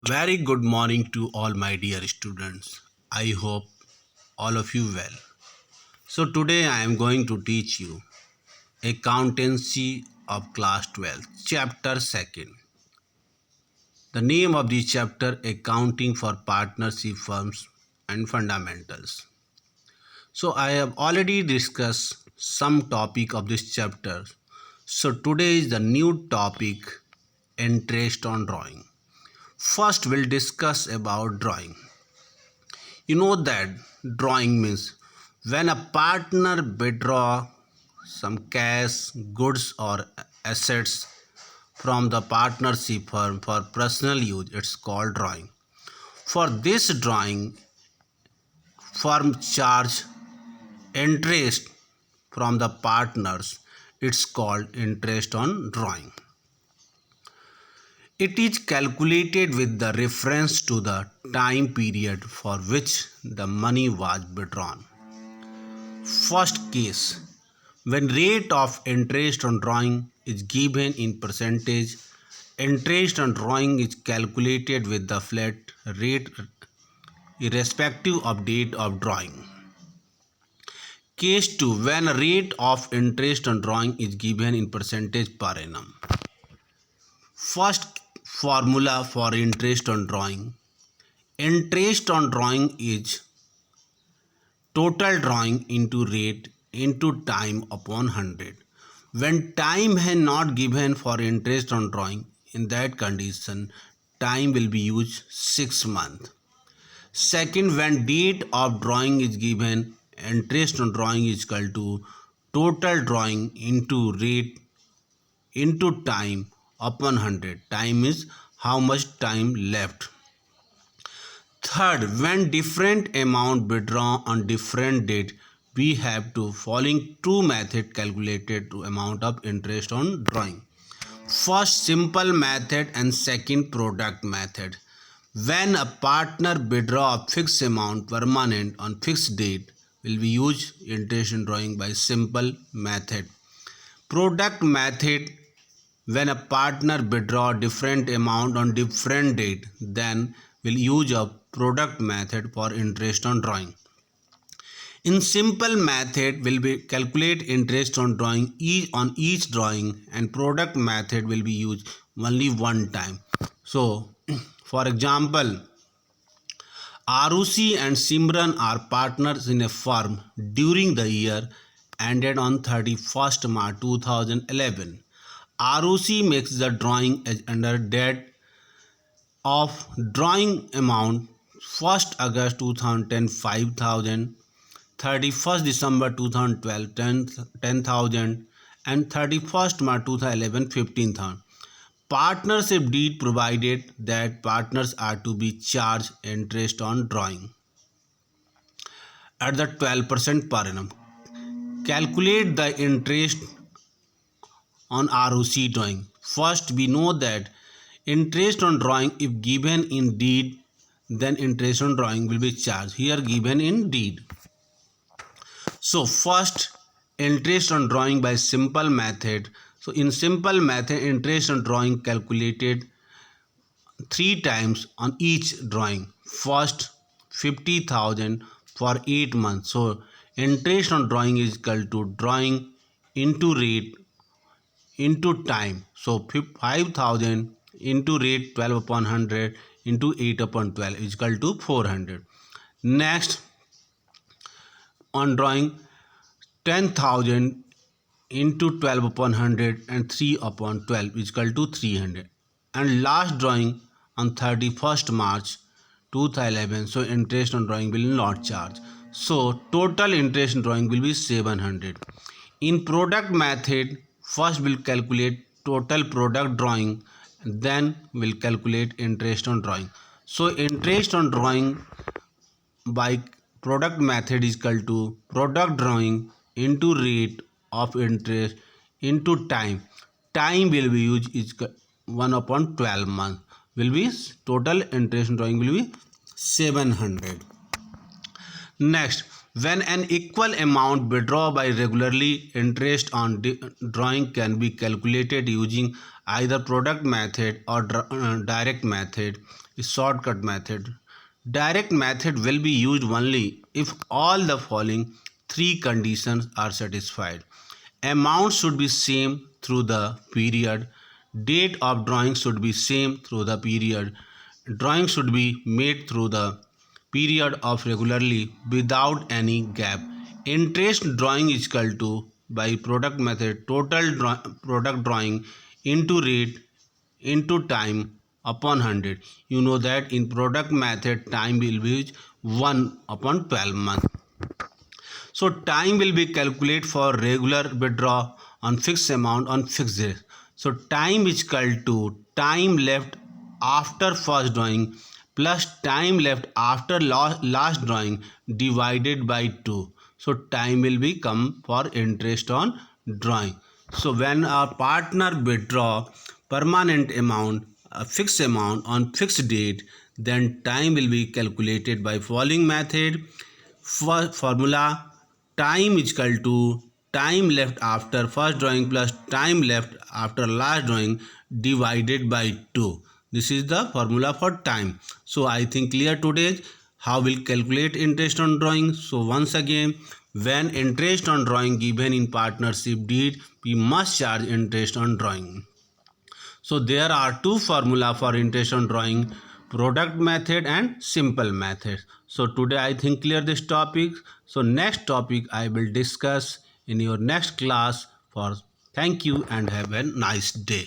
Very good morning to all my dear students. I hope all of you well. So today I am going to teach you accountancy of class 12 chapter 2nd. The name of the chapter accounting for partnership firms and fundamentals. So I have already discussed some topic of this chapter. So today is the new topic interest on drawing. First we'll discuss about drawing. You know that drawing means when a partner withdraw some cash, goods or assets from the partnership firm for personal use, it's called drawing. For this drawing, firm charge interest from the partners. It's called interest on drawing. It is calculated with the reference to the time period for which the money was withdrawn. First case, when rate of interest on drawing is given in percentage, interest on drawing is calculated with the flat rate irrespective of date of drawing. Case 2, when a rate of interest on drawing is given in percentage per annum. First formula for interest on drawing. Interest on drawing is total drawing into rate into time upon 100. When time is not given for interest on drawing, in that condition, time will be used 6 months. Second, when date of drawing is given, interest on drawing is equal to total drawing into rate into time upon 100. Time is how much time left. Third, when different amount withdrawn on different date, we have to following two method calculated to amount of interest on drawing. First, simple method and second, product method. When a partner withdraw a fixed amount permanent on fixed date, will be use interest on drawing by simple method. Product method, when a partner withdraw different amount on different date, then will use a product method for interest on drawing. In simple method will be calculate interest on drawing on each drawing, and product method will be used only one time. So for example, Arushi and Simran are partners in a firm during the year ended on 31st March 2011. Arushi makes the drawing as under date of drawing amount 1st August 2010 5,000, 31st December 2012 10,000 and 31st March 2011 15,000. Partnership deed provided that partners are to be charged interest on drawing at the 12% per annum. Calculate the interest on ROC drawing. First, we know that interest on drawing, if given in deed, then interest on drawing will be charged. Here given in deed. So first, interest on drawing by simple method. So in simple method, interest on drawing calculated 3 times on each drawing. First, 50,000 for 8 months. So interest on drawing is equal to drawing into rate into time. So 5,000 into rate 12 upon 100 into 8 upon 12 is equal to 400. Next, on drawing 10,000 into 12 upon 100 and 3 upon 12 is equal to 300. And last drawing on 31st March 2011. So interest on drawing will not charge. So total interest on drawing will be 700. In product method, first we'll calculate total product drawing, then we'll calculate interest on drawing. So interest on drawing by product method is equal to product drawing into rate of interest into time. Time will be used is 1 upon 12 months. Will be total interest on drawing will be 700. Next, When an equal amount withdraw by regularly, interest on drawing can be calculated using either product method or direct method, shortcut method. Direct method will be used only if all the following three conditions are satisfied. Amount should be same through the period. Date of drawing should be same through the period. Drawing should be made through the period of regularly without any gap. Interest drawing is equal to by product method total product drawing into rate into time upon 100. You know that in product method time will be 1 upon 12 month. So time will be calculated for regular withdraw on fixed amount on fixed day. So time is equal to time left after first drawing plus time left after last drawing divided by 2. So time will be come for interest on drawing. So when a partner withdraw permanent amount, a fixed amount on fixed date, then time will be calculated by following method. Formula: time is equal to time left after first drawing plus time left after last drawing divided by 2. This is the formula for time. So I think clear today how we'll calculate interest on drawing. So once again, when interest on drawing given in partnership deed, we must charge interest on drawing. So there are two formula for interest on drawing: product method and simple method. So today I think clear this topic. So next topic I will discuss in your next class. For thank you and have a nice day.